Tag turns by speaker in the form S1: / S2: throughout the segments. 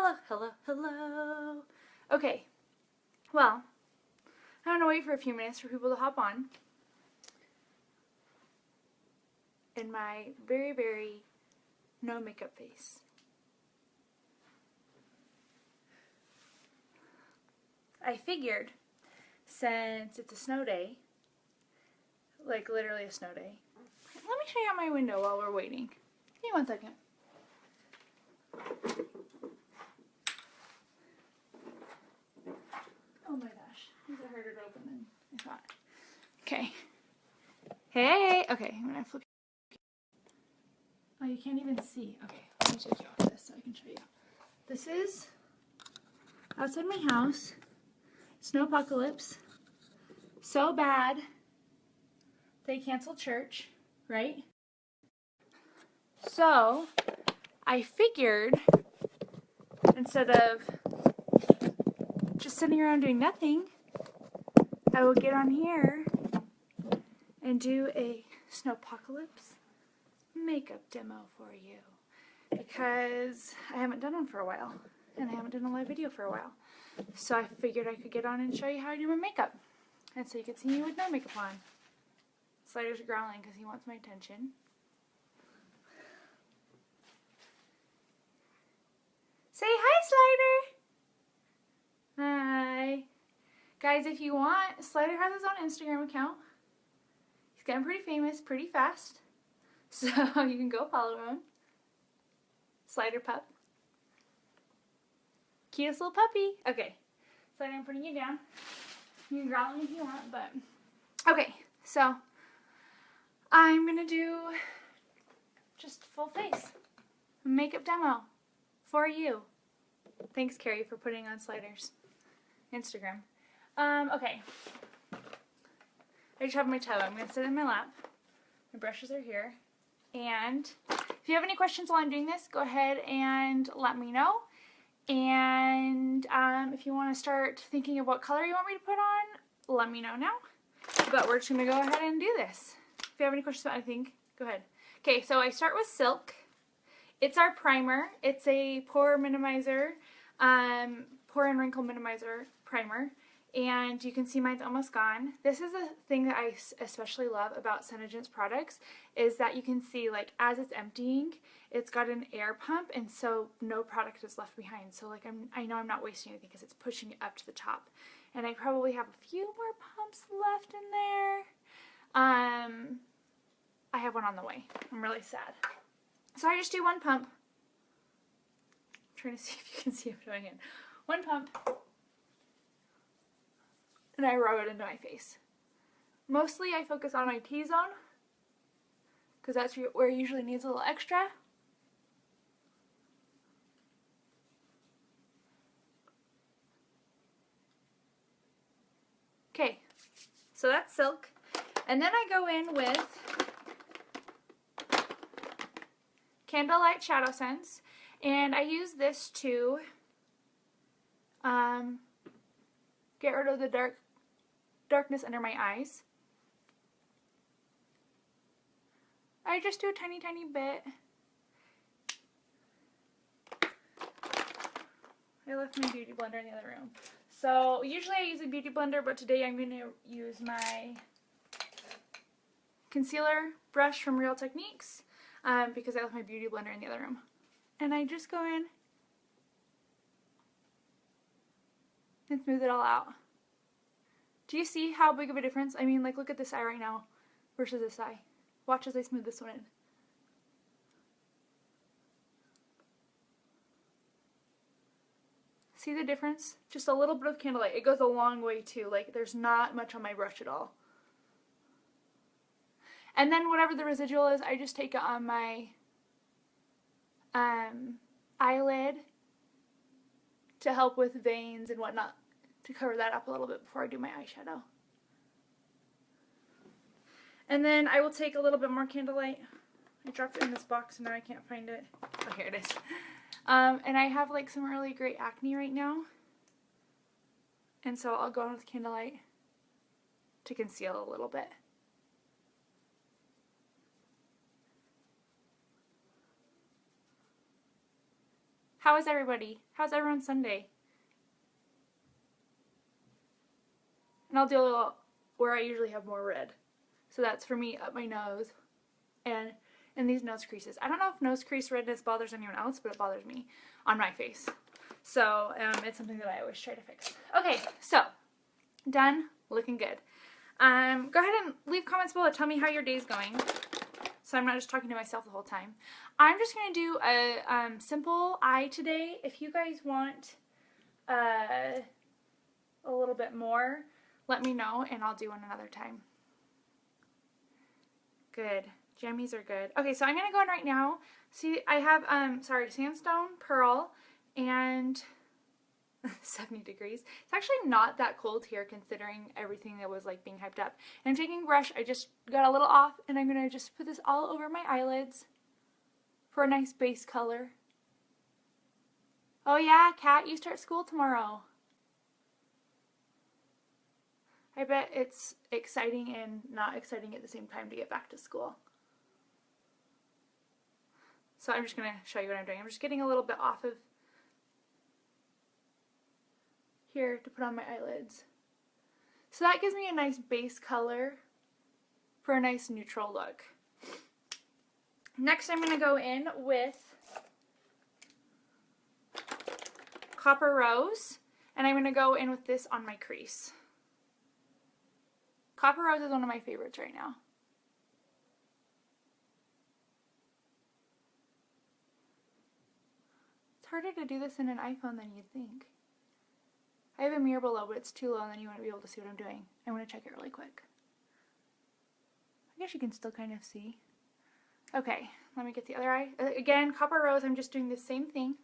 S1: Hello, hello, hello. Okay, well, I'm gonna wait for a few minutes for people to hop on. In my very, very no makeup face. I figured, since it's a snow day, like literally a snow day, let me show you out my window while we're waiting. Give me 1 second. Oh my gosh, these are harder to open than I thought. Okay. Hey! Okay, I'm gonna flip. Oh, you can't even see. Okay, let me take you off this so I can show you. This is outside my house. Snowpocalypse. So bad they canceled church, right? So I figured instead of just sitting around doing nothing, I will get on here and do a snowpocalypse makeup demo for you, because I haven't done one for a while and I haven't done a live video for a while. So I figured I could get on and show you how I do my makeup, and so you could see me with no makeup on. Slider's growling because he wants my attention. Say hi, Slider! Hi. Guys, if you want, Slider has his own Instagram account. He's getting pretty famous pretty fast, so you can go follow him. Slider Pup. Cutest little puppy. Okay, Slider, I'm putting you down. You can growl if you want, but... Okay, so I'm going to do just full face makeup demo for you. Thanks, Carrie, for putting on Slider's Instagram. Okay. I just have my tub. I'm going to sit in my lap. My brushes are here. And if you have any questions while I'm doing this, go ahead and let me know. And if you want to start thinking of what color you want me to put on, let me know now. But we're just going to go ahead and do this. If you have any questions about anything, go ahead. Okay, so I start with Silk. It's our primer. It's a pore minimizer, pore and wrinkle minimizer primer. And you can see mine's almost gone. This is the thing that I especially love about SeneGence products, is that you can see, like, as it's emptying, it's got an air pump, and so no product is left behind. So like I know I'm not wasting anything because it's pushing it up to the top. And I probably have a few more pumps left in there. I have one on the way. I'm really sad. So I just do one pump. I'm trying to see if you can see it with my hand. One pump. And I rub it into my face. Mostly I focus on my T-zone, because that's where it usually needs a little extra. Okay, so that's Silk. And then I go in with Candlelight Shadow Sense, and I use this to get rid of the darkness under my eyes. I just do a tiny, tiny bit. I left my beauty blender in the other room. So usually I use a beauty blender, but today I'm going to use my concealer brush from Real Techniques, because I left my beauty blender in the other room. And I just go in and smooth it all out. Do you see how big of a difference? I mean, like, look at this eye right now versus this eye. Watch as I smooth this one in. See the difference? Just a little bit of Candlelight. It goes a long way too. Like, there's not much on my brush at all. And then whatever the residual is, I just take it on my eyelid to help with veins and whatnot, to cover that up a little bit before I do my eyeshadow. And then I will take a little bit more Candlelight. I dropped it in this box and now I can't find it. Oh, here it is. And I have like some really great acne right now, and so I'll go in with Candlelight to conceal a little bit. How is everybody? How's everyone's Sunday? And I'll do a little where I usually have more red. So that's for me up my nose and in these nose creases. I don't know if nose crease redness bothers anyone else, but it bothers me on my face. So it's something that I always try to fix. Okay, so done, looking good. Go ahead and leave comments below. Tell me how your day's going, so I'm not just talking to myself the whole time. I'm just going to do a simple eye today. If you guys want a little bit more, let me know and I'll do one another time. Good. Jammies are good. Okay, so I'm going to go in right now. See, I have, sandstone, pearl, and 70 degrees. It's actually not that cold here considering everything that was like being hyped up. And I'm taking a brush. I just got a little off and I'm going to just put this all over my eyelids for a nice base color. Oh yeah, Kat, you start school tomorrow. I bet it's exciting and not exciting at the same time to get back to school. So I'm just going to show you what I'm doing. I'm just getting a little bit off of here to put on my eyelids. So that gives me a nice base color for a nice neutral look. Next I'm going to go in with Copper Rose, and I'm going to go in with this on my crease. Copper Rose is one of my favorites right now. It's harder to do this in an iPhone than you'd think. I have a mirror below, but it's too low and then you wouldn't be able to see what I'm doing. I'm going to check it really quick. I guess you can still kind of see. Okay, let me get the other eye. Again, Copper Rose, I'm just doing the same thing.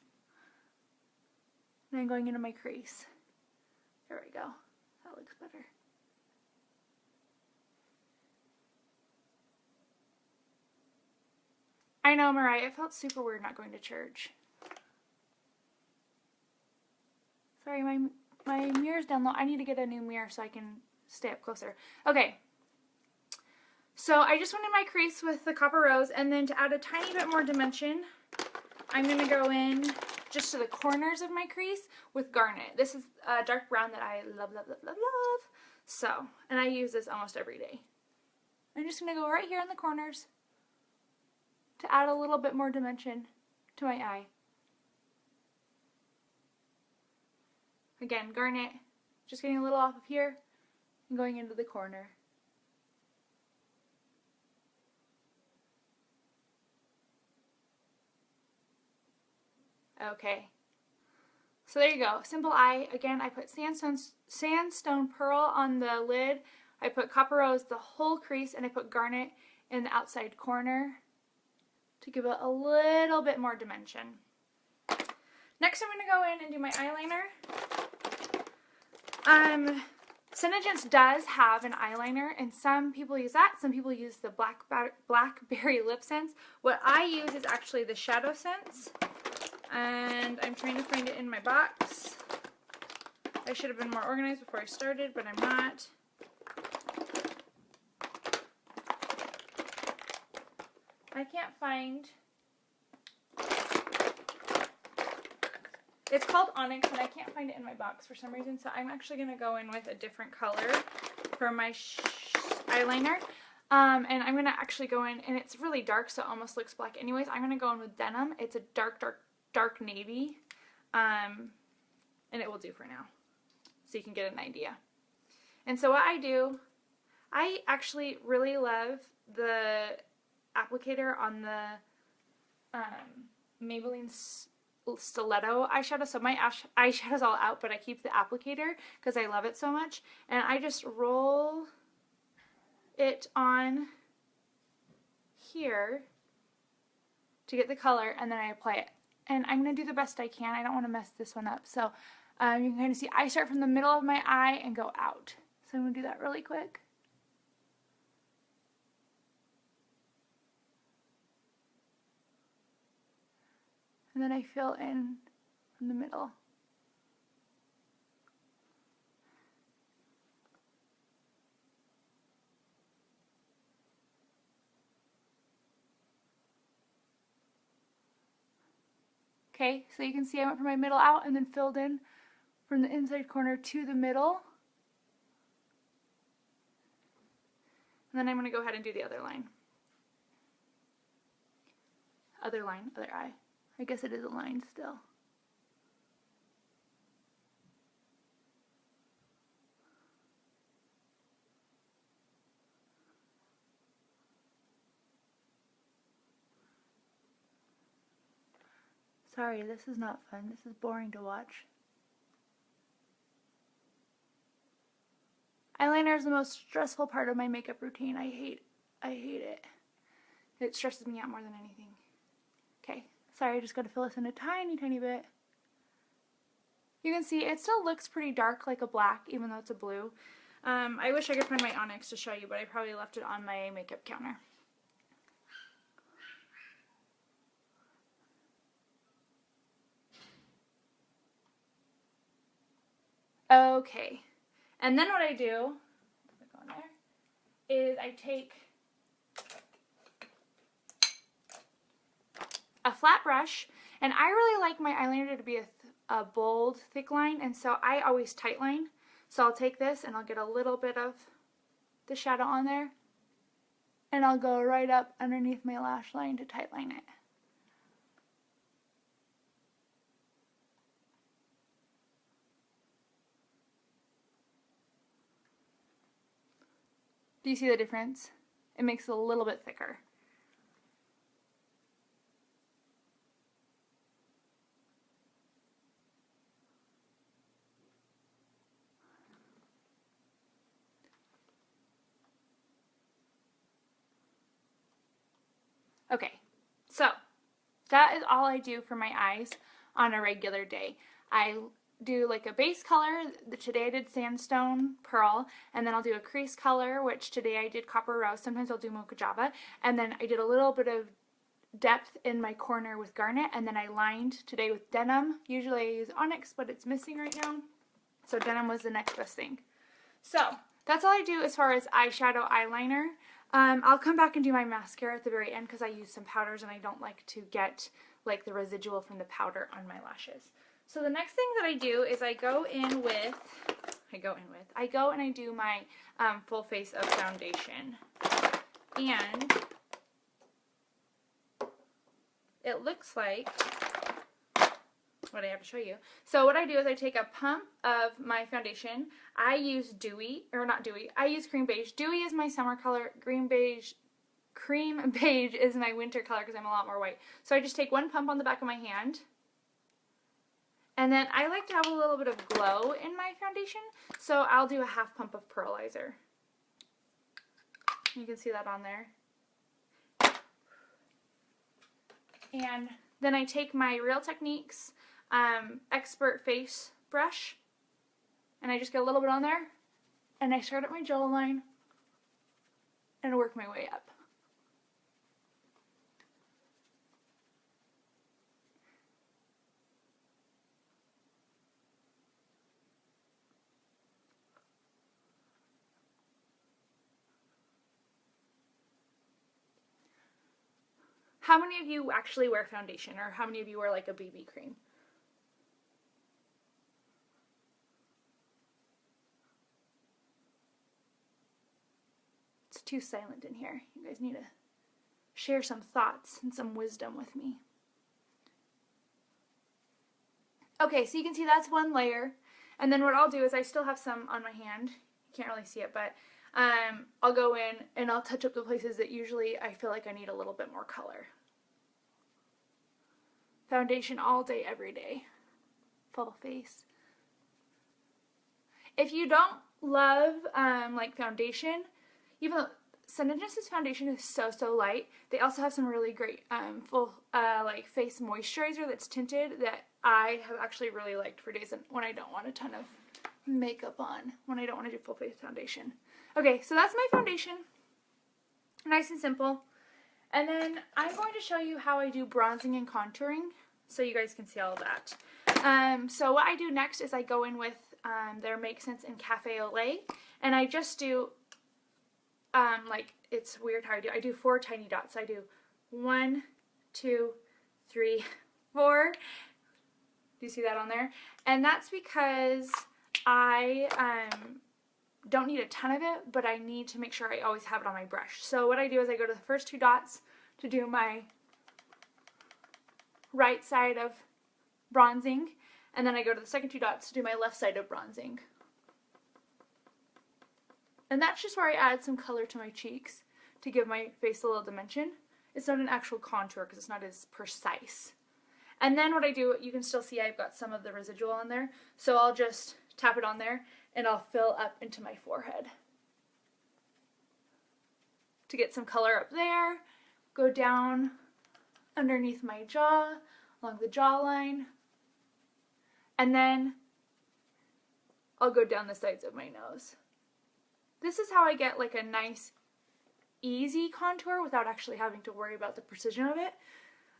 S1: And I'm going into my crease. There we go. That looks better. I know, Mariah, it felt super weird not going to church. Sorry, my mirror's down low. I need to get a new mirror so I can stay up closer. Okay. So I just went in my crease with the Copper Rose, and then to add a tiny bit more dimension, I'm going to go in just to the corners of my crease with Garnet. This is a dark brown that I love, love, love, love, love. So, and I use this almost every day. I'm just going to go right here in the corners to add a little bit more dimension to my eye. Again, Garnet, just getting a little off of here and going into the corner. Okay, so there you go, simple eye. Again, I put sandstone pearl on the lid, I put Copper Rose the whole crease, and I put Garnet in the outside corner to give it a little bit more dimension. Next I'm going to go in and do my eyeliner. SeneGence does have an eyeliner, and some people use that. Some people use the Blackberry Lip Sense. What I use is actually the Shadow Sense, and I'm trying to find it in my box. I should have been more organized before I started, but I'm not. I can't find. It's called Onyx, and I can't find it in my box for some reason, so I'm actually going to go in with a different color for my eyeliner. And I'm going to actually go in, and it's really dark, so it almost looks black anyways. I'm going to go in with Denim. It's a dark, dark, dark navy, and it will do for now, so you can get an idea. And so what I do, I actually really love the applicator on the Maybelline Stiletto eyeshadow. So my eyeshadow's all out, but I keep the applicator because I love it so much. And I just roll it on here to get the color, and then I apply it. And I'm going to do the best I can. I don't want to mess this one up. So you can kind of see I start from the middle of my eye and go out. So I'm going to do that really quick. And then I fill in from the middle. Okay, so you can see I went from my middle out and then filled in from the inside corner to the middle. And then I'm going to go ahead and do the other line. Other line, other eye. I guess it is a line still. Sorry, this is not fun. This is boring to watch. Eyeliner is the most stressful part of my makeup routine. I hate it. It stresses me out more than anything. Okay, sorry, I just got to fill this in a tiny, tiny bit. You can see it still looks pretty dark, like a black, even though it's a blue. I wish I could find my Onyx to show you, but I probably left it on my makeup counter. Okay, and then what I do, click on there, is I take a flat brush, and I really like my eyeliner to be a bold, thick line, and so I always tightline. So I'll take this and I'll get a little bit of the shadow on there, and I'll go right up underneath my lash line to tightline it. Do you see the difference? It makes it a little bit thicker. Okay, so that is all I do for my eyes on a regular day. I do like a base color. Today I did Sandstone Pearl, and then I'll do a crease color, which today I did Copper Rose. Sometimes I'll do Mocha Java, and then I did a little bit of depth in my corner with Garnet, and then I lined today with Denim. Usually I use Onyx, but it's missing right now, so Denim was the next best thing. So that's all I do as far as eyeshadow, eyeliner. I'll come back and do my mascara at the very end because I use some powders and I don't like to get like the residual from the powder on my lashes. So the next thing that I do is I go and I do my full face of foundation, and it looks like what I have to show you. So what I do is I take a pump of my foundation. I use I use Cream Beige. Dewy is my summer color. Cream Beige is my winter color because I'm a lot more white. So I just take one pump on the back of my hand. And then I like to have a little bit of glow in my foundation, so I'll do a half pump of pearlizer. You can see that on there. And then I take my Real Techniques Expert Face brush, and I just get a little bit on there, and I start at my jawline and work my way up. How many of you actually wear foundation, or how many of you wear like a BB cream? It's too silent in here. You guys need to share some thoughts and some wisdom with me. Okay, so you can see that's one layer. And then what I'll do is I still have some on my hand. You can't really see it, but I'll go in and I'll touch up the places that usually I feel like I need a little bit more color. Foundation all day, every day. Full face. If you don't love like foundation, even though SeneGence's foundation is so light, they also have some really great full like face moisturizer that's tinted that I have actually really liked for days when I don't want a ton of makeup on, when I don't want to do full face foundation. Okay, so that's my foundation. Nice and simple. And then I'm going to show you how I do bronzing and contouring so you guys can see all of that. So what I do next is I go in with their Make Sense in Cafe au Lait, and I just do, like, it's weird how I do 4 tiny dots. I do 1, 2, 3, 4, Do you see that on there? And that's because I don't need a ton of it, but I need to make sure I always have it on my brush. So what I do is I go to the first 2 dots to do my right side of bronzing, and then I go to the second 2 dots to do my left side of bronzing. And that's just where I add some color to my cheeks to give my face a little dimension. It's not an actual contour because it's not as precise. And then what I do, you can still see I've got some of the residual on there, so I'll just tap it on there and I'll fill up into my forehead. To get some color up there, go down underneath my jaw, along the jawline, and then I'll go down the sides of my nose. This is how I get like a nice, easy contour without actually having to worry about the precision of it.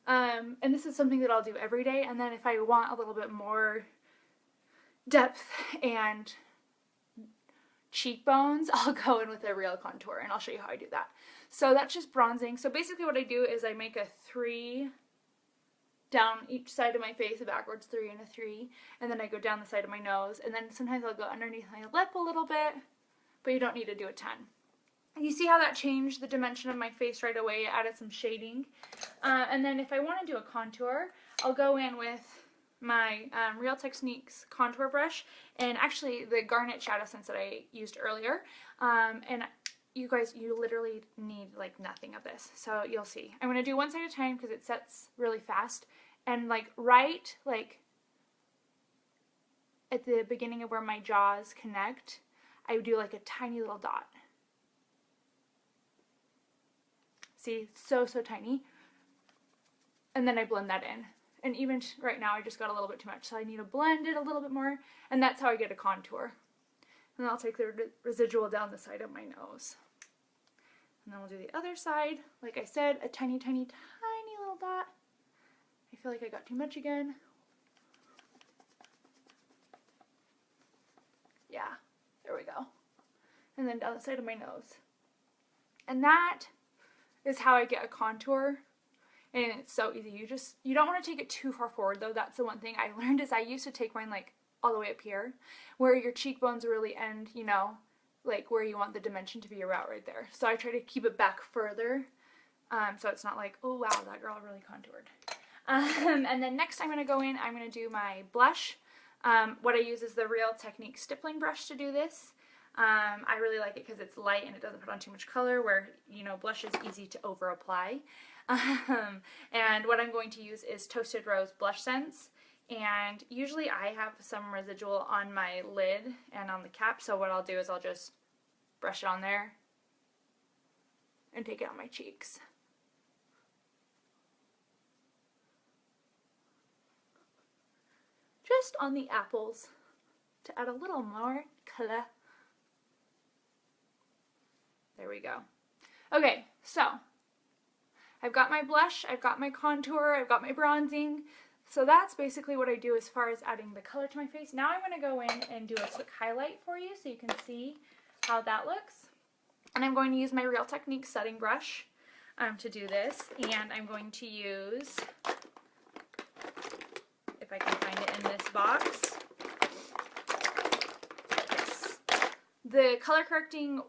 S1: And this is something that I'll do every day, and then if I want a little bit more depth and cheekbones, I'll go in with a real contour, and I'll show you how I do that. So that's just bronzing. So basically what I do is I make a 3 down each side of my face, a backwards 3 and a 3, and then I go down the side of my nose, and then sometimes I'll go underneath my lip a little bit, but you don't need to do a ton. You see how that changed the dimension of my face right away? It added some shading. And then if I want to do a contour, I'll go in with my Real Techniques contour brush, and actually the Garnet Shadow Sense that I used earlier. And you guys, you literally need like nothing of this. So you'll see. I'm going to do one side at a time because it sets really fast. And like right like at the beginning of where my jaws connect, I would do like a tiny little dot. See, so tiny. And then I blend that in. And even right now I just got a little bit too much, so I need to blend it a little bit more, and that's how I get a contour. And then I'll take the residual down the side of my nose. And then we'll do the other side. Like I said, a tiny little dot. I feel like I got too much again. Yeah, there we go. And then down the side of my nose. And that is how I get a contour. And it's so easy. You don't want to take it too far forward though. That's the one thing I learned is I used to take mine like all the way up here, where your cheekbones really end, you know, like where you want the dimension to be about right there. So I try to keep it back further, so it's not like, oh wow, that girl really contoured. And then next I'm going to go in, I'm going to do my blush. What I use is the Real Techniques stippling brush to do this. I really like it because it's light and it doesn't put on too much color, where, you know, blush is easy to over apply. And what I'm going to use is Toasted Rose Blush Sense. And usually I have some residual on my lid and on the cap, so what I'll do is I'll just brush it on there and take it on my cheeks. Just on the apples to add a little more color. There we go. Okay, so I've got my blush, I've got my contour, I've got my bronzing. So that's basically what I do as far as adding the color to my face. Now I'm going to go in and do a quick highlight for you so you can see how that looks. And I'm going to use my Real Techniques setting brush to do this. And I'm going to use, if I can find it in this box, yes, the color correcting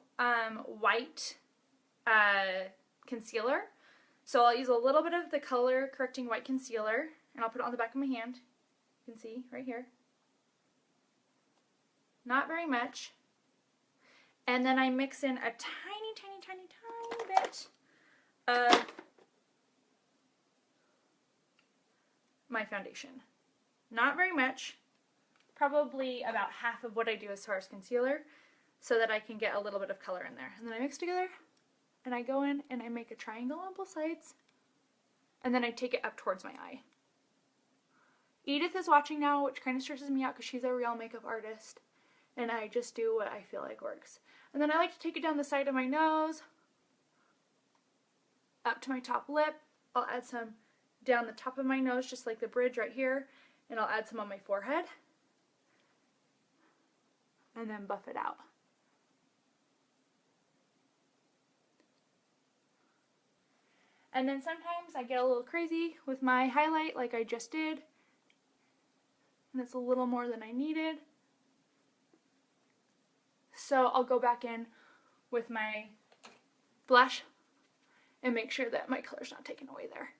S1: white concealer. So I'll use a little bit of the color correcting white concealer, and I'll put it on the back of my hand. You can see right here. Not very much. And then I mix in a tiny bit of my foundation. Not very much. Probably about half of what I do as far as concealer, so that I can get a little bit of color in there. And then I mix together, and I go in and I make a triangle on both sides, and then I take it up towards my eye. Edith is watching now, which kind of stresses me out because she's a real makeup artist, and I just do what I feel like works. And then I like to take it down the side of my nose, up to my top lip. I'll add some down the top of my nose, just like the bridge right here, and I'll add some on my forehead, and then buff it out. And then sometimes I get a little crazy with my highlight like I just did. and it's a little more than I needed. So I'll go back in with my blush and make sure that my color's not taken away there.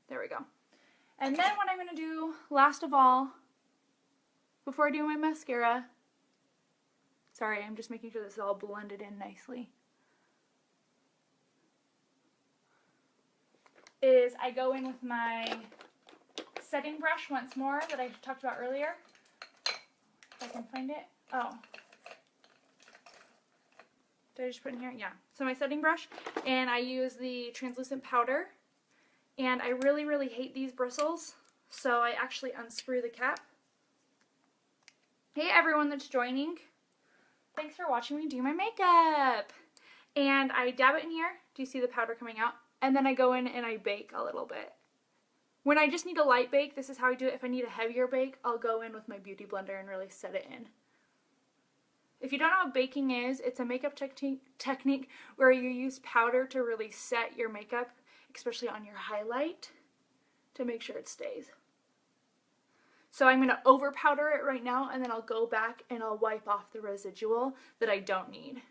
S1: There we go. And then what I'm going to do, last of all, before I do my mascara, sorry, I'm just making sure this is all blended in nicely, is I go in with my setting brush once more that I talked about earlier. If I can find it. Oh. Did I just put it in here? Yeah. So my setting brush, and I use the translucent powder, and I really, really hate these bristles, so I actually unscrew the cap. Hey everyone that's joining. Thanks for watching me do my makeup. And I dab it in here. Do you see the powder coming out? And then I go in and I bake a little bit. When I just need a light bake, this is how I do it. If I need a heavier bake, I'll go in with my beauty blender and really set it in. If you don't know what baking is, it's a makeup technique where you use powder to really set your makeup, especially on your highlight, to make sure it stays. So I'm going to over powder it right now, and then I'll go back and I'll wipe off the residual that I don't need.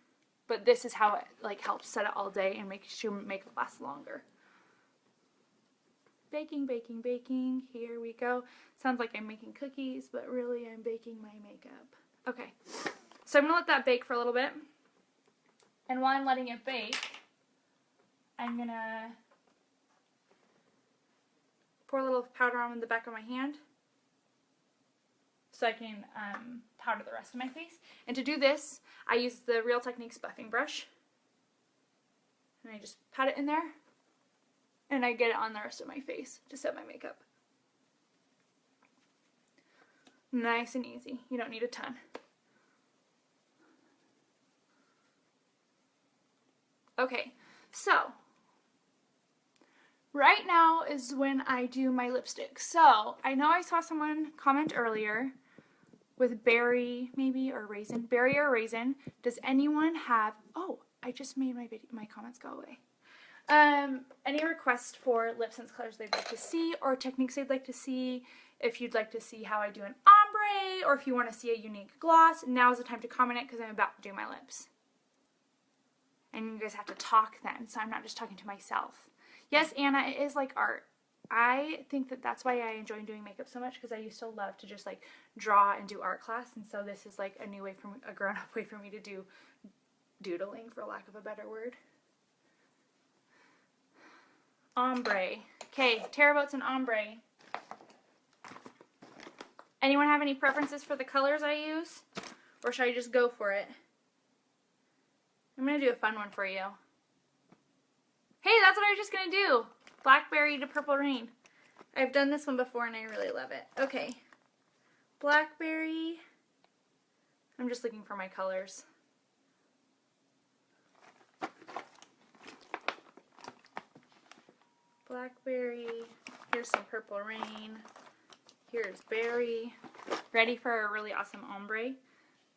S1: But this is how it helps set it all day and make sure makeup lasts longer. Baking, baking, baking. Here we go. Sounds like I'm making cookies, but really I'm baking my makeup. Okay, so I'm going to let that bake for a little bit. And while I'm letting it bake, I'm going to pour a little powder on the back of my hand so I can powder the rest of my face. And to do this, I use the Real Techniques buffing brush. And I just pat it in there. And I get it on the rest of my face to set my makeup. Nice and easy. You don't need a ton. Okay, so right now is when I do my lipstick. So I know I saw someone comment earlier with berry maybe or raisin. Berry or raisin. Does anyone have, oh, I just made my comments go away. Any requests for lip sense colors they'd like to see or techniques they'd like to see? If you'd like to see how I do an ombre or if you want to see a unique gloss, now is the time to comment it because I'm about to do my lips. And you guys have to talk then, so I'm not just talking to myself. Yes, Anna, it is like art. I think that that's why I enjoy doing makeup so much, because I used to love to just like draw and do art class, and so this is like a new way a grown-up way for me to do doodling, for lack of a better word. Ombre. Okay, Tara votes an ombre. Anyone have any preferences for the colors I use? Or should I just go for it? I'm going to do a fun one for you. Hey, that's what I was just going to do. Blackberry to Purple Rain. I've done this one before and I really love it. Okay. Blackberry. I'm just looking for my colors. Blackberry. Here's some Purple Rain. Here's berry. Ready for a really awesome ombre.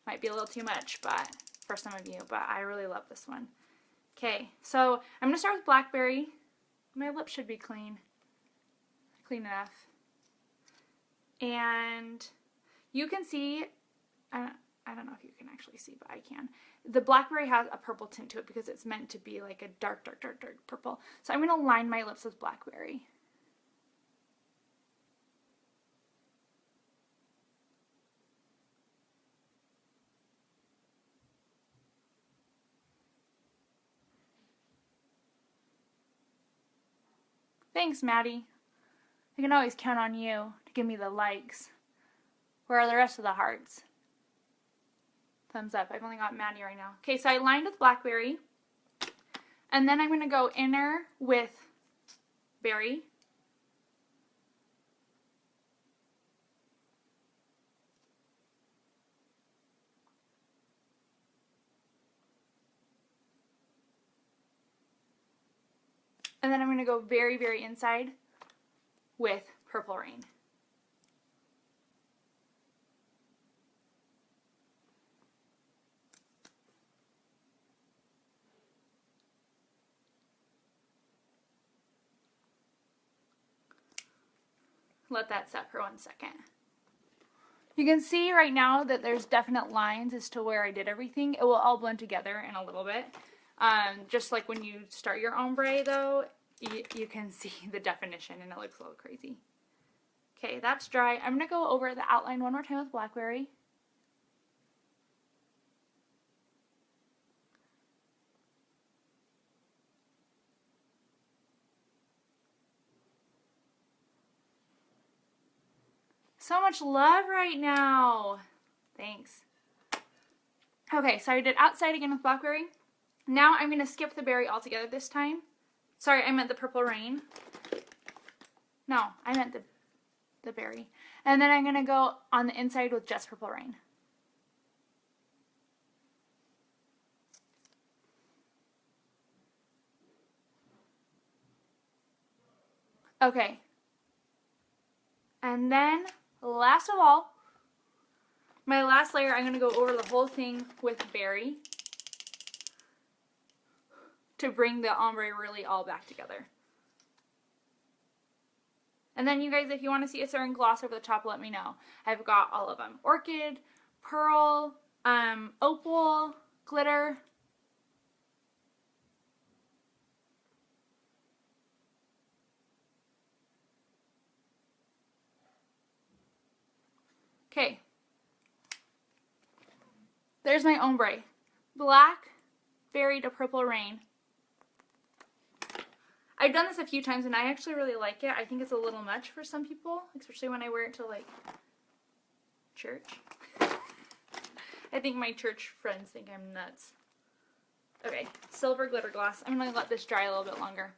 S1: Might be a little too much, but for some of you, but I really love this one. Okay, so I'm going to start with blackberry. My lips should be clean. Clean enough. And you can see, I don't know if you can actually see, but I can. The blackberry has a purple tint to it because it's meant to be like a dark, dark, dark, dark purple. So I'm going to line my lips with blackberry. Thanks, Maddie. I can always count on you to give me the likes. Where are the rest of the hearts? Thumbs up. I've only got Maddie right now. Okay, so I lined with blackberry. And then I'm going to go inner with berry. And then I'm going to go very, very inside with Purple Rain. Let that set for 1 second. You can see right now that there's definite lines as to where I did everything. It will all blend together in a little bit. Just like when you start your ombre though, you can see the definition and it looks a little crazy. Okay, that's dry. I'm going to go over the outline one more time with Blackberry. So much love right now. Thanks. Okay, so I did outside again with Blackberry. Now I'm going to skip the berry altogether this time. Sorry, I meant the Purple Rain. No, I meant the berry. And then I'm going to go on the inside with just Purple Rain. Okay. And then, last of all, my last layer, I'm going to go over the whole thing with berry to bring the ombre really all back together. And then you guys, if you want to see a certain gloss over the top, let me know. I've got all of them. Orchid, Pearl, Opal, Glitter. Okay. There's my ombre. Black, berry to Purple Rain. I've done this a few times and I actually really like it. I think it's a little much for some people, especially when I wear it to like church. I think my church friends think I'm nuts. Okay, silver glitter gloss. I'm going to let this dry a little bit longer.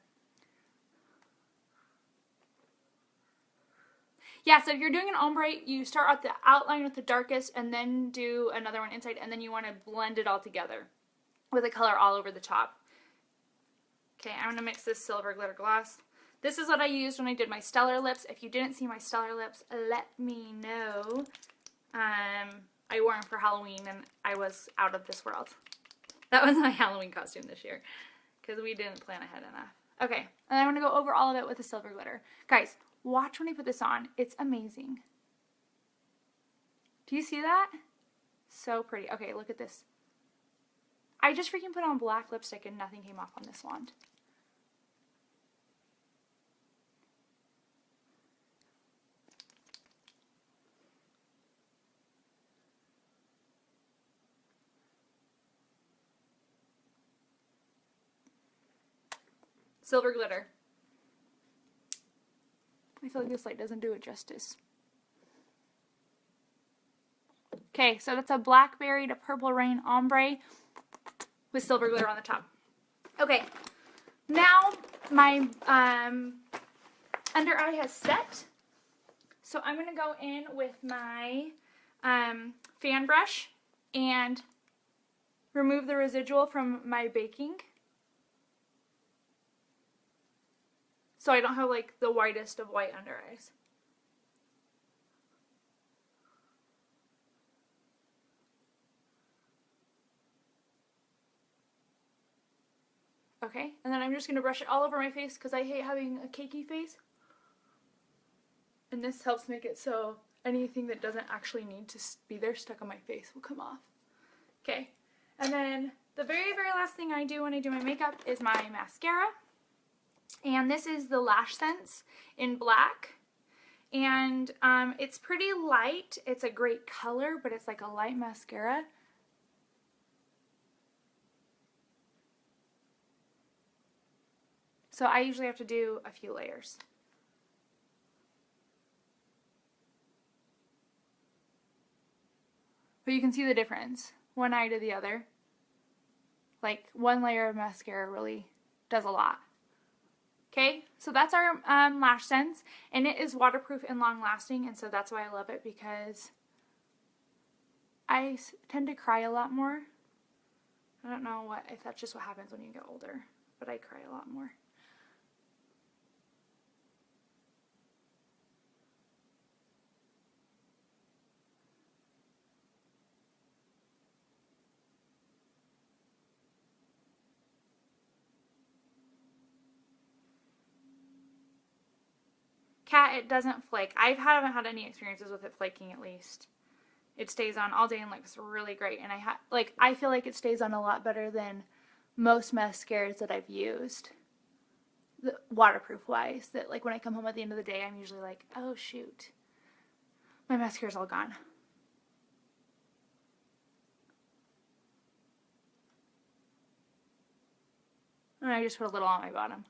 S1: Yeah, so if you're doing an ombre, you start at the outline with the darkest and then do another one inside, and then you want to blend it all together with the color all over the top. Okay, I'm going to mix this silver glitter gloss. This is what I used when I did my stellar lips. If you didn't see my stellar lips, let me know. I wore them for Halloween and I was out of this world. That was my Halloween costume this year because we didn't plan ahead enough. Okay, and I'm going to go over all of it with the silver glitter. Guys, watch when I put this on. It's amazing. Do you see that? So pretty. Okay, look at this. I just freaking put on black lipstick and nothing came off on this wand. Silver glitter. I feel like this light doesn't do it justice. Okay, so that's a Blackberry to Purple Rain ombre with silver glitter on the top. Okay, now my under eye has set. So I'm going to go in with my fan brush and remove the residual from my baking. So I don't have like the whitest of white under eyes. Okay, and then I'm just going to brush it all over my face because I hate having a cakey face. And this helps make it so anything that doesn't actually need to be there stuck on my face will come off. Okay, and then the very last thing I do when I do my makeup is my mascara. And this is the Lash Sense in black. And it's pretty light. It's a great color, but it's like a light mascara. So I usually have to do a few layers. But you can see the difference, one eye to the other. Like one layer of mascara really does a lot. Okay, so that's our Lash Sense, and it is waterproof and long lasting, and so that's why I love it, because I tend to cry a lot more. I don't know if that's just what happens when you get older, but I cry a lot more. Cat, it doesn't flake. I haven't had any experiences with it flaking, at least. It stays on all day and looks really great. And I feel like it stays on a lot better than most mascaras that I've used, waterproof wise. That like when I come home at the end of the day, I'm usually like, oh shoot, my mascara's all gone. And I just put a little on my bottom.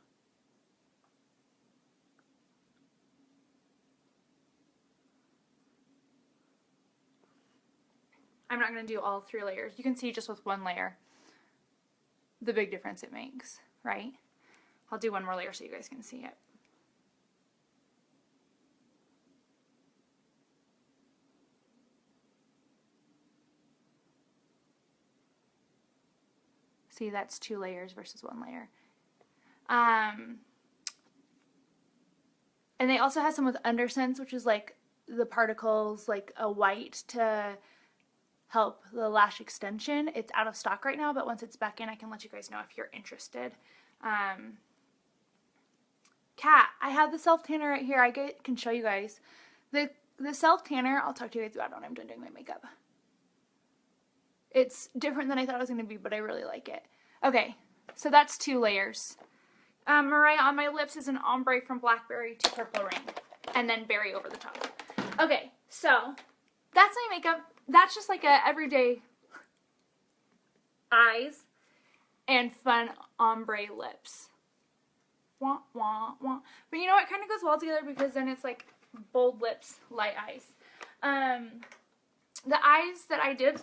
S1: I'm not going to do all 3 layers. You can see just with 1 layer the big difference it makes, right? I'll do 1 more layer so you guys can see it. See, that's 2 layers versus 1 layer. And they also have some with undersense, which is like the particles, like a white to help the lash extension. It's out of stock right now, but once it's back in, I can let you guys know if you're interested. Kat, I have the self tanner right here. I can show you guys. The self tanner, I'll talk to you guys about it when I'm done doing my makeup. It's different than I thought it was going to be, but I really like it. Okay, so that's 2 layers. Mariah, on my lips is an ombre from Blackberry to Purple Rain, and then berry over the top. Okay, so that's my makeup. That's just like a everyday eyes and fun ombre lips. Wah, wah, wah. But you know what? It kind of goes well together because then it's like bold lips, light eyes. The eyes that I did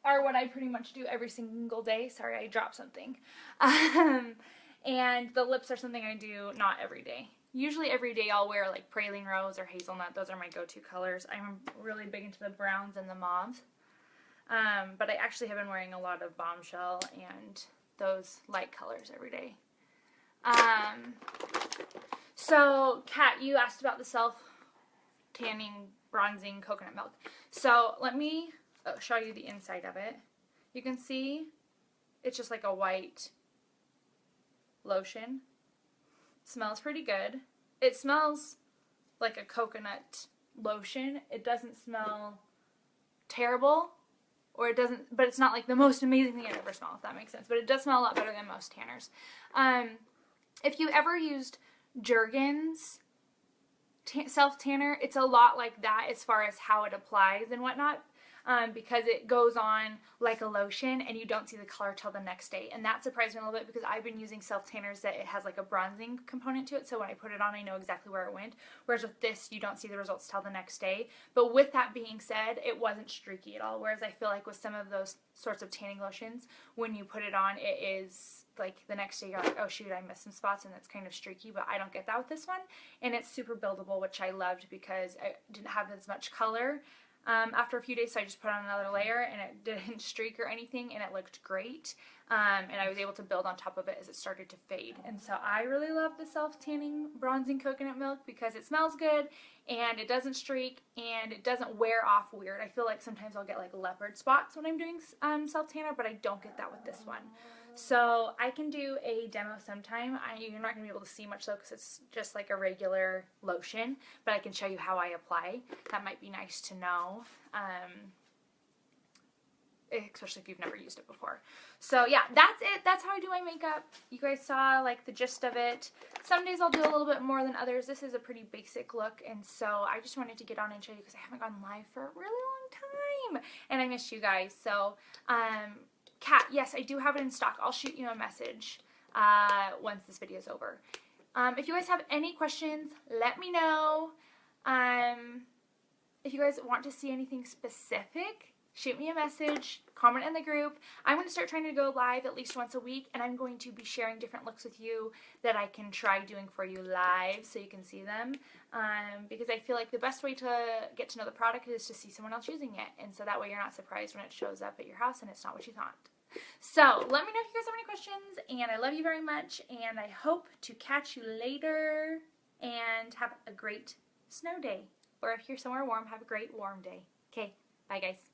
S1: are what I pretty much do every single day. Sorry, I dropped something. And the lips are something I do not every day. Usually every day I'll wear like praline rose or hazelnut. Those are my go-to colors. I'm really big into the browns and the mauves. But I actually have been wearing a lot of bombshell and those light colors every day. So Kat, you asked about the self-tanning, bronzing coconut milk. So let me show you the inside of it. You can see it's just like a white lotion. It smells pretty good. It smells like a coconut lotion. It doesn't smell terrible, or it doesn't, but it's not like the most amazing thing I've ever smelled, if that makes sense. But it does smell a lot better than most tanners. If you ever used Jergens self tanner, it's a lot like that as far as how it applies and whatnot. Because it goes on like a lotion and you don't see the color till the next day. And that surprised me a little bit because I've been using self-tanners that it has like a bronzing component to it. So when I put it on, I know exactly where it went. Whereas with this, you don't see the results till the next day. But with that being said, it wasn't streaky at all. Whereas I feel like with some of those sorts of tanning lotions, when you put it on, it is like the next day you're like, oh shoot, I missed some spots and it's kind of streaky. But I don't get that with this one. And it's super buildable, which I loved because I didn't have as much color. After a few days, so I just put on another layer and it didn't streak or anything and it looked great. And I was able to build on top of it as it started to fade. And so I really love the self-tanning bronzing coconut milk because it smells good and it doesn't streak and it doesn't wear off weird. I feel like sometimes I'll get like leopard spots when I'm doing self-tanner, but I don't get that with this one. So I can do a demo sometime. You're not going to be able to see much though because it's just like a regular lotion, but I can show you how I apply. That might be nice to know, especially if you've never used it before. So yeah, that's it. That's how I do my makeup. You guys saw like the gist of it. Some days I'll do a little bit more than others. This is a pretty basic look, and so I just wanted to get on and show you because I haven't gone live for a really long time, and I missed you guys. So Kat, yes, I do have it in stock. I'll shoot you a message once this video is over. If you guys have any questions, let me know. If you guys want to see anything specific, shoot me a message, comment in the group. I'm going to start trying to go live at least once a week, and I'm going to be sharing different looks with you that I can try doing for you live so you can see them. Because I feel like the best way to get to know the product is to see someone else using it, and so that way you're not surprised when it shows up at your house and it's not what you thought. So let me know if you guys have any questions, and I love you very much, and I hope to catch you later, and have a great snow day. Or if you're somewhere warm, have a great warm day. Okay, bye guys.